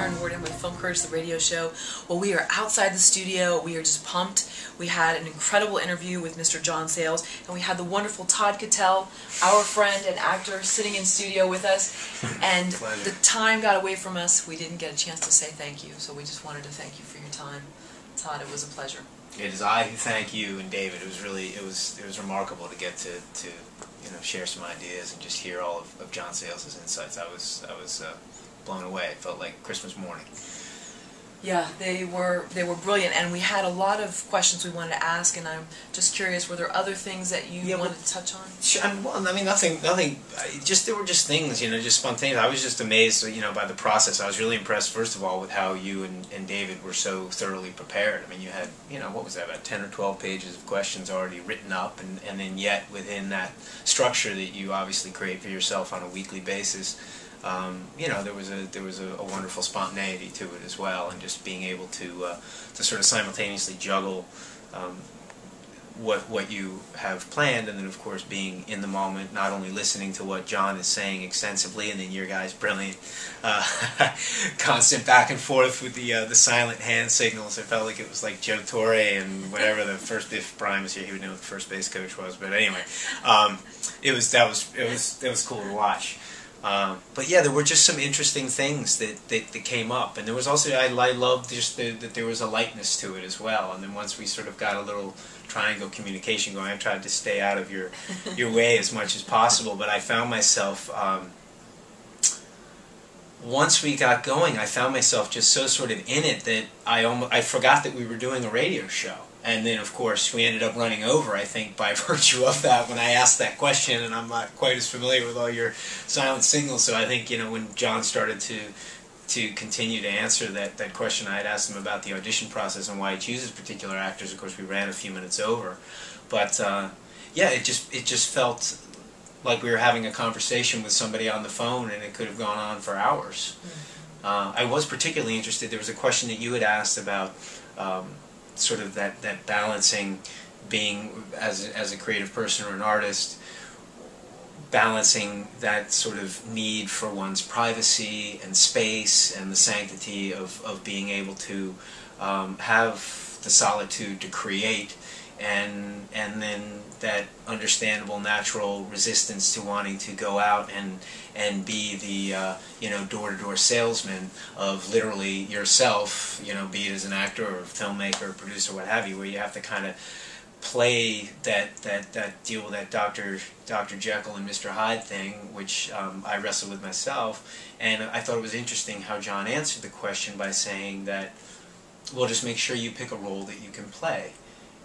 Karen Warden with Film Courage, the radio show. Well, we are outside the studio. We are just pumped. We had an incredible interview with Mr. John Sayles, and we had the wonderful Todd Cattell, our friend and actor, sitting in studio with us. And the time got away from us. We didn't get a chance to say thank you, so we just wanted to thank you for your time. Todd, it was a pleasure. It is I who thank you and David. It was remarkable to get to share some ideas and just hear all of John Sayles' insights. I was blown away. It felt like Christmas morning. Yeah, they were brilliant, and we had a lot of questions we wanted to ask, and I'm just curious, were there other things that you wanted to touch on? Sure, well, I mean, nothing. There were just things, just spontaneous. I was just amazed, by the process. I was really impressed, first of all, with how you and David were so thoroughly prepared. I mean, you had, what was that, about 10 or 12 pages of questions already written up, and then yet within that structure that you obviously create for yourself on a weekly basis, there was a wonderful spontaneity to it as well, and just being able to sort of simultaneously juggle what you have planned, and then of course being in the moment, not only listening to what John is saying extensively, and then your guys' brilliant constant back and forth with the silent hand signals. It felt like it was like Joe Torre and whatever the first, if Brian was here, he would know what the first base coach was. But anyway, it was cool to watch. But yeah, there were just some interesting things that came up, and there was also, I loved just that there was a lightness to it as well. And then once we sort of got a little triangle communication going, I tried to stay out of your way as much as possible, but I found myself, once we got going, I found myself just so sort of in it that I forgot that we were doing a radio show. And then, of course, we ended up running over, I think, by virtue of that when I asked that question, and I'm not quite as familiar with all your silent signals, so I think, when John started to continue to answer that question, I had asked him about the audition process and why he chooses particular actors. Of course, we ran a few minutes over. But, yeah, it just felt like we were having a conversation with somebody on the phone, and it could have gone on for hours. I was particularly interested, there was a question that you had asked about sort of that balancing, being as a creative person or an artist, balancing that sort of need for one's privacy and space and the sanctity of being able to have the solitude to create, and then that understandable natural resistance to wanting to go out and be the door-to-door salesman of literally yourself, be it as an actor or filmmaker or producer, what have you, where you have to kind of play that deal with that Dr. Jekyll and Mr. Hyde thing, which I wrestle with myself. And I thought it was interesting how John answered the question by saying that, well, just make sure you pick a role that you can play.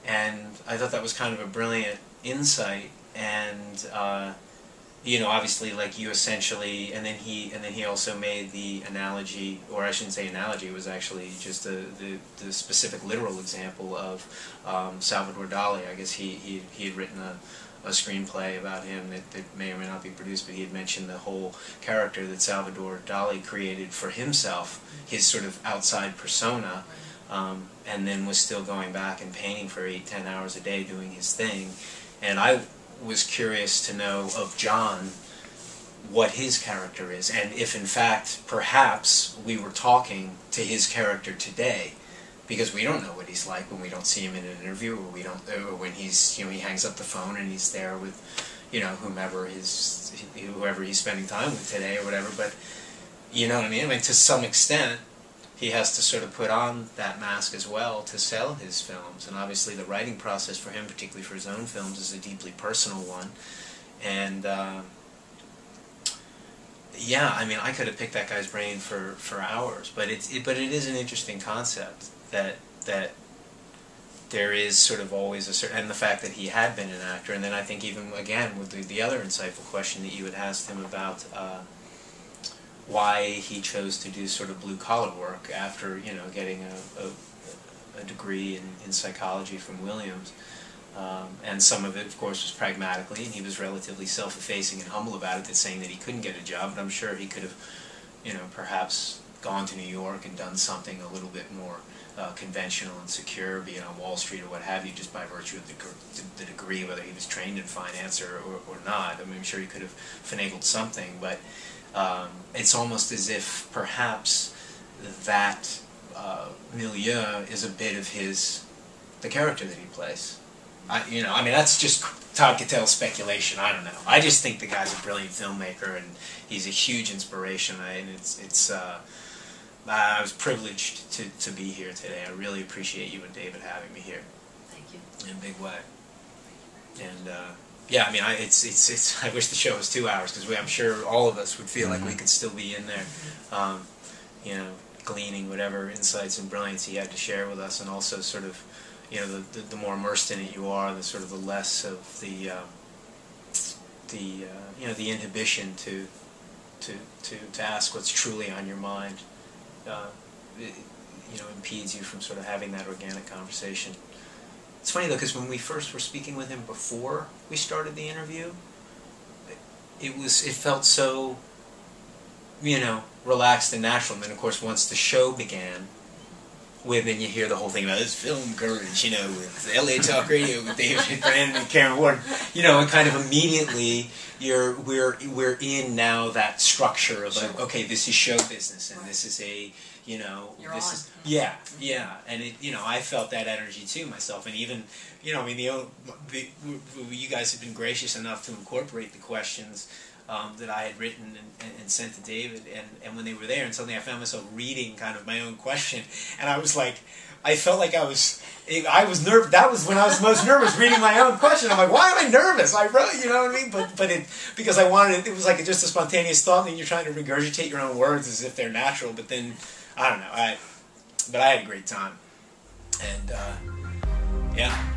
And I thought that was kind of a brilliant insight, and obviously, like you essentially, and then he also made the analogy, or I shouldn't say analogy, it was actually just the specific literal example of Salvador Dali. I guess he had written a screenplay about him that may or may not be produced, but he had mentioned the whole character that Salvador Dali created for himself, his sort of outside persona. And then was still going back and painting for 8-10 hours a day doing his thing. And I was curious to know of John what his character is, and if in fact perhaps we were talking to his character today, because we don't know what he's like when we don't see him in an interview, or when he's he hangs up the phone and he's there with whoever he's spending time with today or whatever. But you know what I mean? I mean, to some extent, he has to sort of put on that mask as well to sell his films. And obviously the writing process for him, particularly for his own films, is a deeply personal one. And yeah, I mean, I could have picked that guy's brain for hours, but it is an interesting concept that there is sort of always a certain, and the fact that he had been an actor. And then I think even again with the other insightful question that you had asked him about why he chose to do sort of blue-collar work after, getting a degree in psychology from Williams. And some of it, of course, was pragmatically, and he was relatively self-effacing and humble about it, saying that he couldn't get a job, but I'm sure he could have, perhaps gone to New York and done something a little bit more conventional and secure, be it on Wall Street or what have you, just by virtue of the degree, whether he was trained in finance or not. I mean, I'm sure he could have finagled something, but it's almost as if perhaps that milieu is a bit of the character that he plays. I mean, that's just Todd Cattell's speculation. I don't know. I just think the guy's a brilliant filmmaker, and he's a huge inspiration. I was privileged to be here today. I really appreciate you and David having me here. Thank you. In a big way. And yeah, I mean, I wish the show was 2 hours, because I'm sure all of us would feel like we could still be in there, you know, gleaning whatever insights and brilliance he had to share with us, and also sort of, you know, the more immersed in it you are, the sort of the less of the you know, the inhibition to ask what's truly on your mind, you know, impedes you from sort of having that organic conversation. It's funny though, because when we first were speaking with him before we started the interview, it felt so, you know, relaxed and natural. And then of course once the show began, then you hear the whole thing about this film courage, you know, with LA Talk Radio with David Brandon and Cameron Ward, you know, and kind of immediately we're in now that structure of like, okay, this is show business, and this is a, you know, is yeah, and it, you know, I felt that energy too myself, and even, you know, I mean, you guys have been gracious enough to incorporate the questions that I had written and sent to David, and when they were there, and suddenly I found myself reading kind of my own question, and I was like, I felt like I was nervous. That was when I was most nervous, reading my own question. I'm like, why am I nervous? I wrote, you know what I mean? But because I wanted it was like just a spontaneous thought, and you're trying to regurgitate your own words as if they're natural. But then, I don't know. But I had a great time, and yeah.